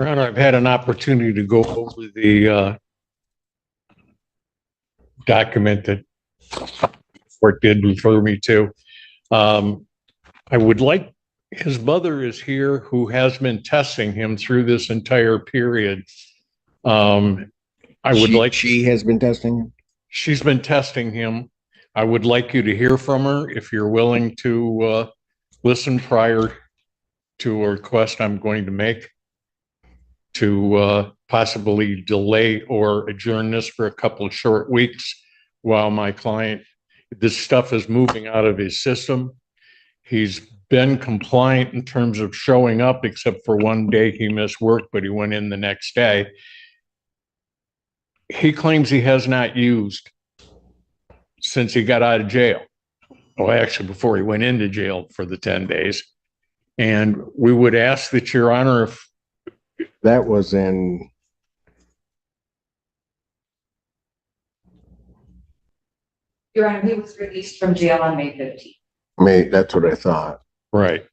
Your Honor, I've had an opportunity to go over the document that court did refer me to. I would like, his mother is here who has been testing him through this entire period. She has been testing him? She's been testing him. I would like you to hear from her if you're willing to listen prior to a request I'm going to make to possibly delay or adjourn this for a couple of short weeks while my client, this stuff is moving out of his system. He's been compliant in terms of showing up, except for one day he missed work, but he went in the next day. He claims he has not used since he got out of jail. Well, actually, before he went into jail for the 10 days. And we would ask that, Your Honor, if that was in Your Honor, he was released from jail on May 15th. May, that's what I thought. right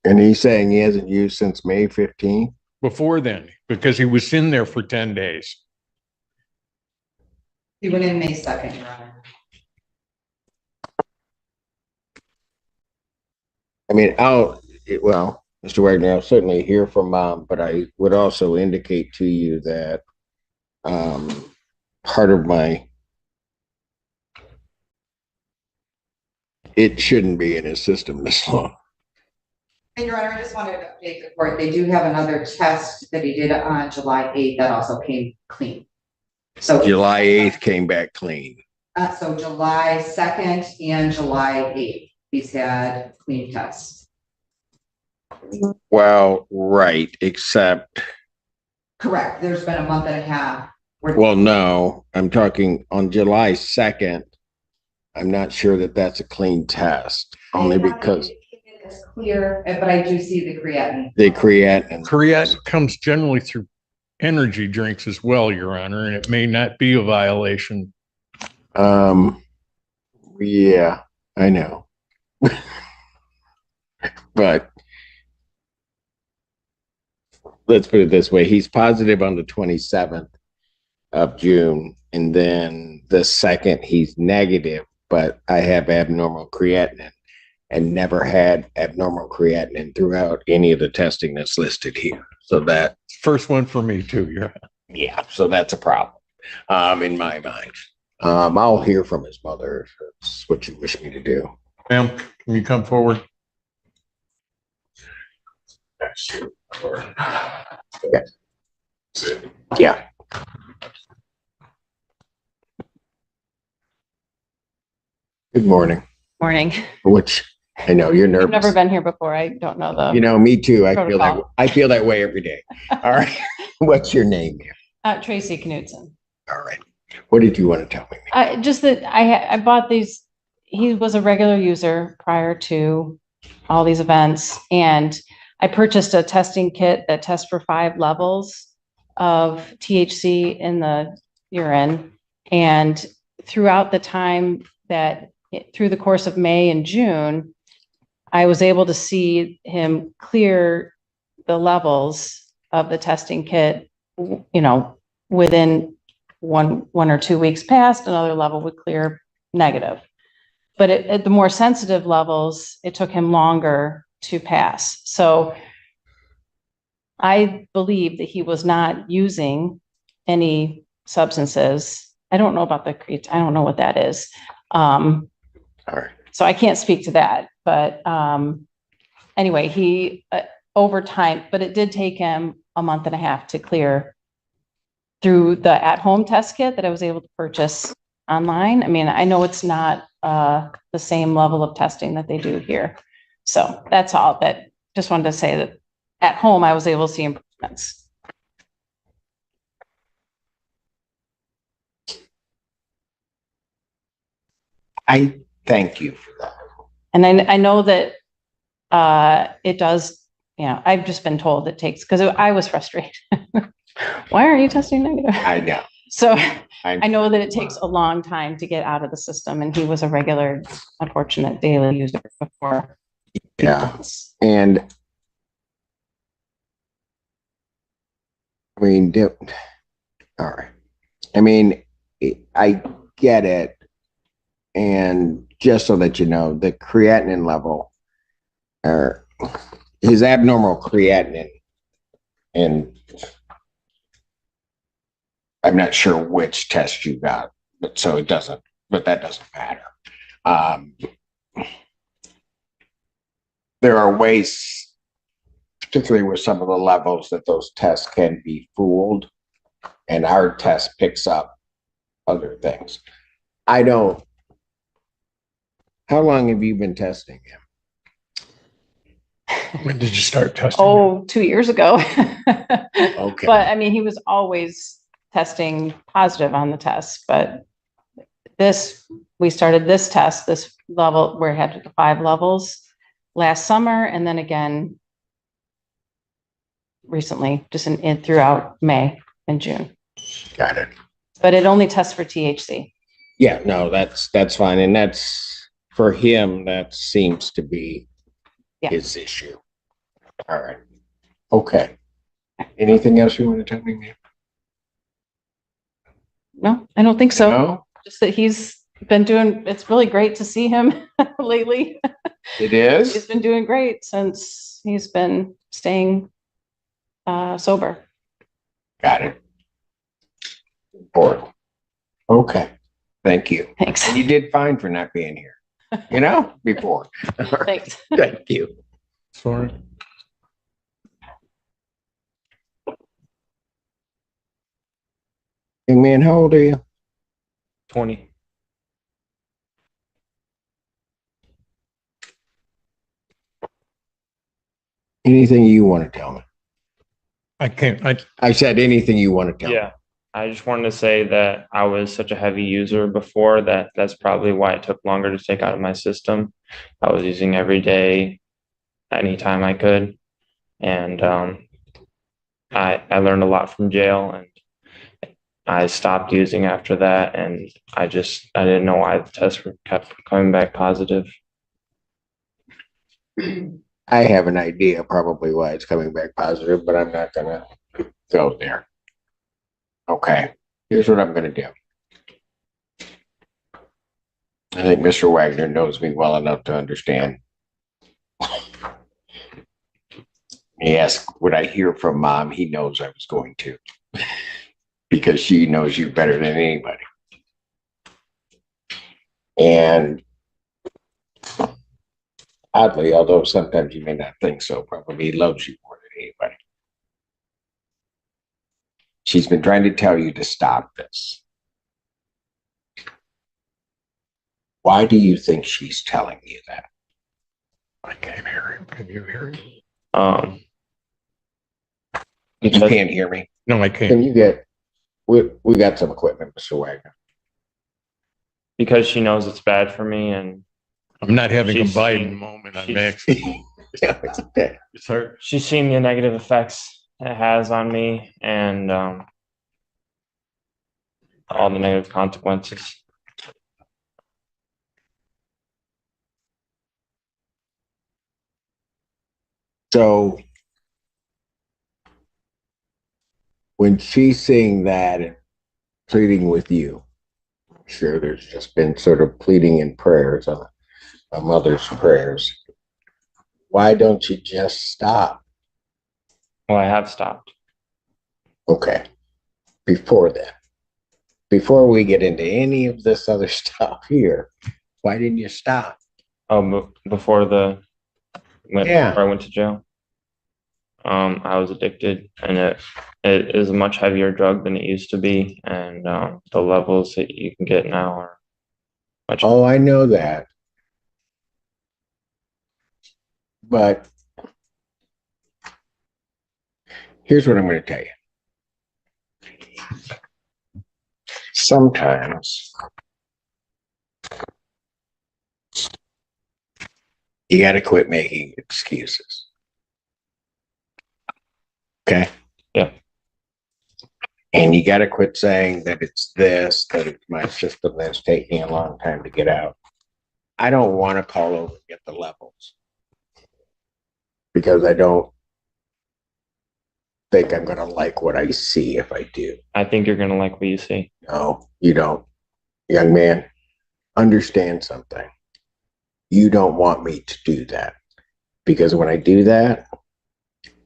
And he's saying he hasn't used since May 15th? before then, because he was in there for 10 days. He went in May 2nd, Your Honor. I mean, well, Mr. Wagner, I'll certainly hear from Mom, but I would also indicate to you that part of it shouldn't be in his system this long. And Your Honor, I just wanted to update the court. They do have another test that he did on July 8th that also came clean. So July 8th came back clean. So July 2nd and July 8th, he's had clean tests. Well, right, except. Correct. There's been a month and a half. Well, no, I'm talking on July 2nd. I'm not sure that that's a clean test, only because. It's clear, but I do see the creatinine. The creatinine. Creatinine comes generally through energy drinks as well, Your Honor, and it may not be a violation. Yeah, I know. But let's put it this way. He's positive on the 27th of June, and then the 2nd he's negative, but I have abnormal creatinine and never had abnormal creatinine throughout any of the testing that's listed here. So that First one for me too, yeah, so that's a problem in my mind. I'll hear from his mother if that's what you wish me to do. Ma'am, can you come forward? Yeah. Good morning. Morning. Which I know you're nervous. I've never been here before. I don't know the. You know, me too. Protocol. I feel that way every day. All right. What's your name, ma'am? Tracy Canson. All right. What did you want to tell me? Just that I bought these. He was a regular user prior to all these events, and I purchased a testing kit that tests for 5 levels of THC in the urine. And throughout the time through the course of May and June, I was able to see him clear the levels of the testing kit, within one or 2 weeks past, another level would clear negative. But at the more sensitive levels, it took him longer to pass. So I believe that he was not using any substances. I don't know about the creatinine. I don't know what that is. All right. So I can't speak to that, but anyway, he over time, but it did take him a month and a half to clear through the at-home test kit that I was able to purchase online. I mean, I know it's not the same level of testing that they do here. So that's all. That just wanted to say that at home, I was able to see improvements. I thank you for that. And I know that it does, I've just been told it takes, because I was frustrated. Why aren't you testing negative? I know. So I know that it takes a long time to get out of the system, and he was a regular, unfortunate daily user before. Yeah. And I mean, all right. I mean, I get it. And just so that you know, the creatinine level, or his abnormal creatinine, and I'm not sure which test you got, but so it doesn't, but that doesn't matter. Um, there are ways, particularly with some of the levels, that those tests can be fooled, and our test picks up other things. I don't. How long have you been testing him? When did you start testing? Oh, 2 years ago. Okay. But I mean, he was always testing positive on the test, but we started this test, this level where it had the 5 levels last summer, and then again recently, just in throughout May and June. Got it. But it only tests for THC. Yeah, no, that's fine. And that's for him, that seems to be his issue. All right. Okay. Anything else you want to tell me, ma'am? No, I don't think so. No, Just that he's been doing, it's really great to see him lately. it He's is. been doing great since he's been staying sober. Got it. Important. Okay. Thank you. Thanks. And you did fine for not being here, before. Thanks. Thank you. Sorry. Young man, how old are you? 20. Anything you want to tell me? I can't, I said anything you want to tell me. Yeah. I just wanted to say that I was such a heavy user before that that's probably why it took longer to take out of my system. I was using every day, anytime I could. And I learned a lot from jail, and I stopped using after that. And I didn't know why the tests kept coming back positive. I have an idea probably why it's coming back positive, but I'm not gonna go there. Okay, here's what I'm gonna do. I think Mr. Wagner knows me well enough to understand. He asked, would I hear from mom? He knows I was going to, because she knows you better than anybody. And oddly, although sometimes you may not think so, probably loves you more than anybody. She's been trying to tell you to stop this. Why do you think she's telling you that? I can't hear him. Can you hear him? You Because can't hear me. No, I Can can't. you get? We got some equipment, Mr. Wagner. because she knows it's bad for me, and I'm not having a She's Biden seen- moment. I'm she's- actually, Yeah, it's okay. it's hard. she's seen the negative effects it has on me, and all the negative consequences. So when she's seeing that and pleading with you, I'm sure there's just been sort of pleading in prayers, a mother's prayers. Why don't you just stop? Well, I have stopped. Okay. Before that, before we get into any of this other stuff here, why didn't you stop? Before Yeah. before I went to jail, I was addicted, and it is a much heavier drug than it used to be, and the levels that you can get now are much. Oh, I know that. But here's what I'm going to tell you. Sometimes you got to quit making excuses. Okay? Yeah. And you got to quit saying that it's this, that it's my system that's taking a long time to get out. I don't want to call over and get the levels, because I don't think I'm gonna like what I see if I do. I think you're gonna like what you see. No, you don't. Young man, understand something. You don't want me to do that because when I do that,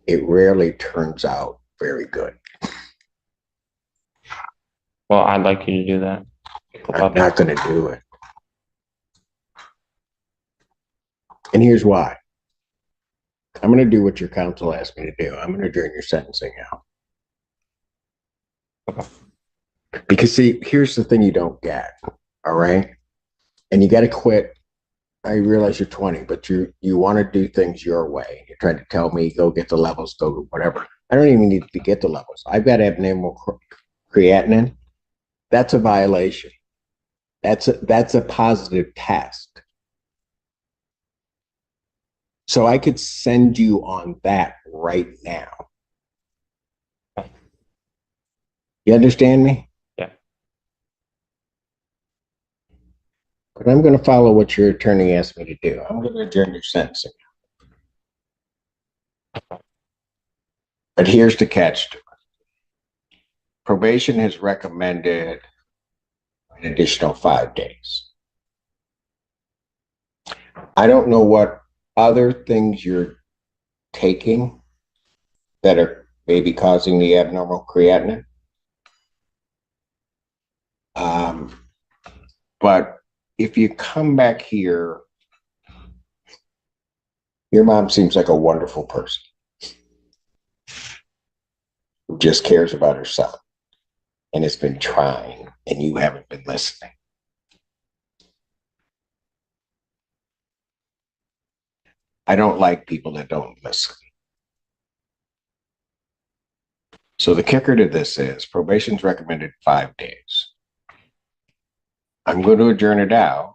it rarely turns out very good. Well, I'd like you to do that. I'm not going to do it. And here's why. I'm going to do what your counsel asked me to do. I'm going to adjourn your sentencing out. Because see, here's the thing you don't get. All right. And you got to quit. I realize you're 20, but you want to do things your way. You're trying to tell me, go get the levels, go whatever. I don't even need to get the levels. I've got abnormal creatinine. That's a violation. That's a positive test. So I could send you on that right now. You understand me? Yeah. But I'm going to follow what your attorney asked me to do. I'm going to adjourn your sentencing. But here's the catch to it. Probation has recommended an additional 5 days. I don't know what other things you're taking that are maybe causing the abnormal creatinine. But if you come back here, your mom seems like a wonderful person who just cares about herself and has been trying, and you haven't been listening. I don't like people that don't listen. So the kicker to this is probation's recommended 5 days. I'm going to adjourn it out.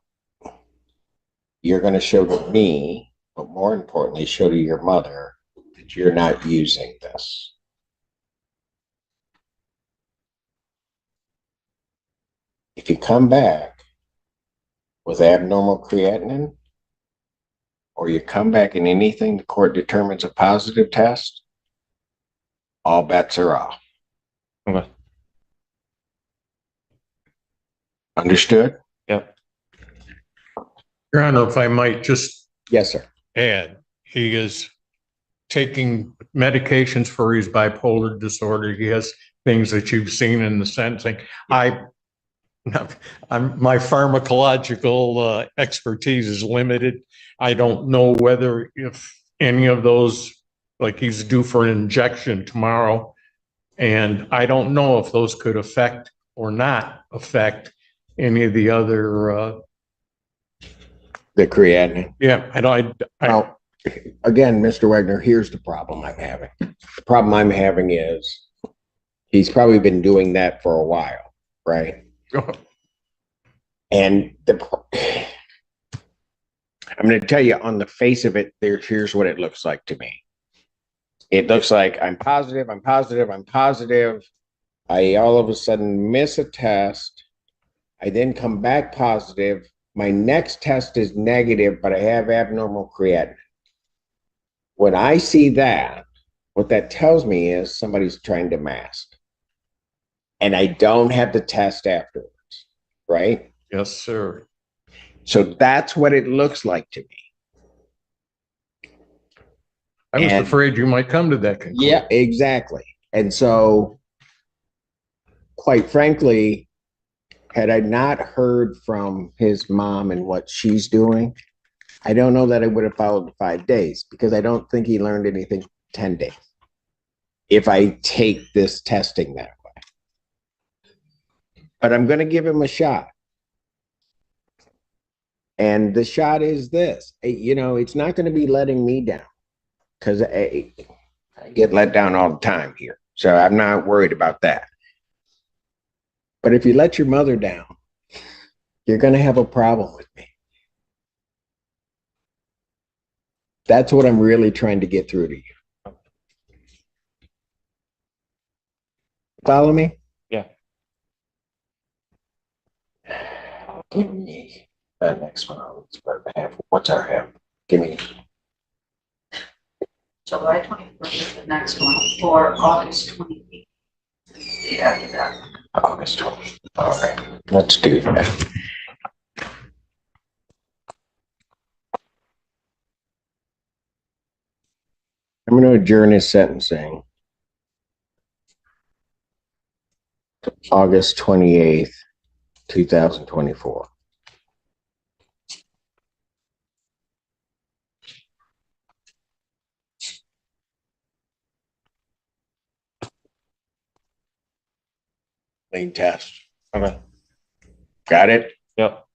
You're going to show to me, but more importantly, show to your mother that you're not using this. If you come back with abnormal creatinine, or you come back in anything the court determines a positive test, all bets are off. Okay. Understood? Yep. Your Honor, if I might just Yes, sir. add, he is taking medications for his bipolar disorder. He has things that you've seen in the sentencing. My pharmacological expertise is limited. I don't know whether if any of those, like he's due for an injection tomorrow, and I don't know if those could affect or not affect any of the other. The creatinine. Yeah, Well, again, Mr. Wagner, here's the problem I'm having. The problem I'm having is he's probably been doing that for a while, right? And I'm going to tell you on the face of it, here's what it looks like to me. It looks like I'm positive. I all of a sudden miss a test. I then come back positive. My next test is negative, but I have abnormal creatinine. When I see that, what that tells me is somebody's trying to mask. And I don't have the test afterwards, right? Yes, sir. So that's what it looks like to me. I was afraid you might come to that conclusion. Yeah, exactly. And so, quite frankly, had I not heard from his mom and what she's doing, I don't know that I would have followed the 5 days because I don't think he learned anything 10 days. If I take this testing that way. But I'm going to give him a shot. And the shot is this, it's not going to be letting me down because I get let down all the time here. So I'm not worried about that. But if you let your mother down, you're going to have a problem with me. That's what I'm really trying to get through to you. Follow me? Yeah. Give me that next one. What's our half? Give me. July 21st is the next one, or August 28th. Yeah, August 20th. All right, let's do that. I'm going to adjourn his sentencing. To August 28th, 2024. Clean test. Okay. Got it? Yep.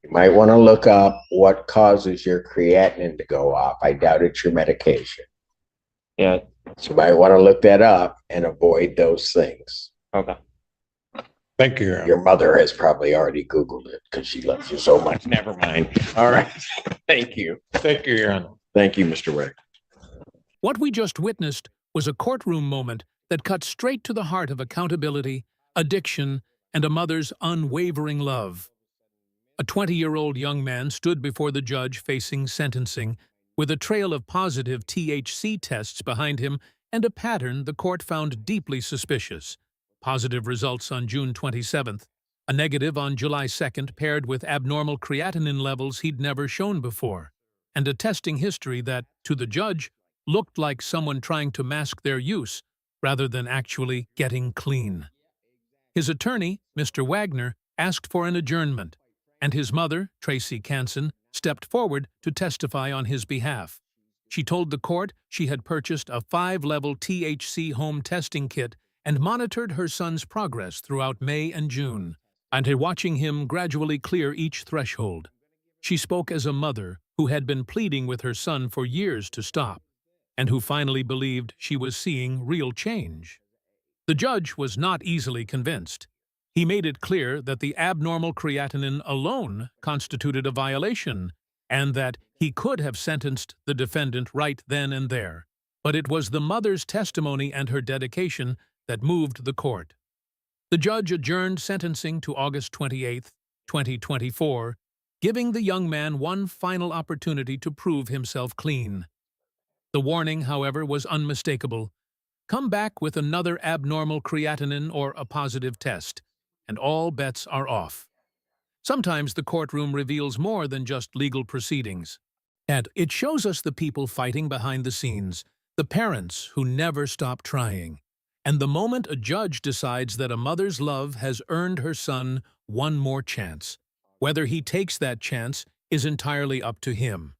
You might want to look up what causes your creatinine to go up. I doubt it's your medication. Yeah. So you might want to look that up and avoid those things. Okay. Thank you, Your Honor. Your mother has probably already Googled it because she loves you so much. Never mind. All right. Thank you. Thank you, Your Honor. Thank you, Mr. Wick. What we just witnessed was a courtroom moment that cut straight to the heart of accountability, addiction, and a mother's unwavering love. A 20-year-old young man stood before the judge facing sentencing, with a trail of positive THC tests behind him and a pattern the court found deeply suspicious. Positive results on June 27th, a negative on July 2nd paired with abnormal creatinine levels he'd never shown before, and a testing history that, to the judge, looked like someone trying to mask their use rather than actually getting clean. His attorney, Mr. Wagner, asked for an adjournment, and his mother, Tracy Canson, stepped forward to testify on his behalf. She told the court she had purchased a 5-level THC home testing kit and monitored her son's progress throughout May and June, and had watching him gradually clear each threshold. She spoke as a mother who had been pleading with her son for years to stop, and who finally believed she was seeing real change. The judge was not easily convinced. He made it clear that the abnormal creatinine alone constituted a violation, and that he could have sentenced the defendant right then and there. But it was the mother's testimony and her dedication that moved the court. The judge adjourned sentencing to August 28, 2024, giving the young man one final opportunity to prove himself clean. The warning, however, was unmistakable. Come back with another abnormal creatinine or a positive test, and all bets are off. Sometimes the courtroom reveals more than just legal proceedings. And it shows us the people fighting behind the scenes, the parents who never stop trying. And the moment a judge decides that a mother's love has earned her son one more chance, whether he takes that chance is entirely up to him.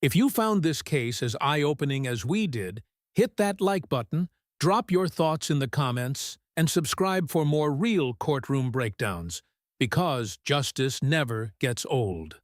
If you found this case as eye-opening as we did, hit that like button, drop your thoughts in the comments, and subscribe for more real courtroom breakdowns, because justice never gets old.